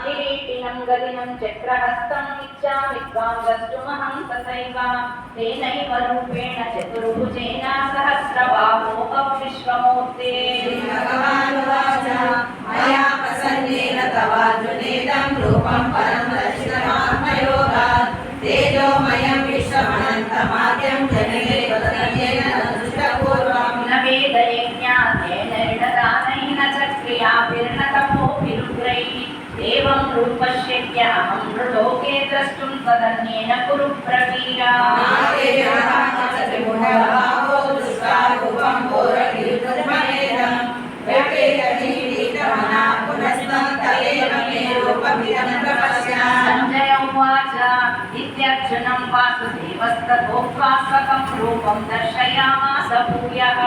किरीटिनं गदिनं चक्रहस्तं इच्छामि त्वां द्रष्टुमहं तथैव तेनैव रूपेण चतुर्भुजेन सहस्रबाहो विश्वमूर्ते। भगवानुवाच मया प्रसन्नेन तवार्जुनेदं रूपं परं दर्शितमात्मयोगात् तेजोमयं विश्वमनन्तमाद्यं जगते तदन्येन दृष्टपूर्वं न वेदयज्ञानेन ऋणदानैः च क्रियाभिर्न तपोभिरुग्रैः एवं रूपस्येत्यहं नृलोके द्रष्टुं तदन्येन कुरु प्रवीरा। संजय उवाच इत्यर्जुनं वासुदेवस्तथोक्त्वा स्वकं रूपं दर्शयामास भूयः।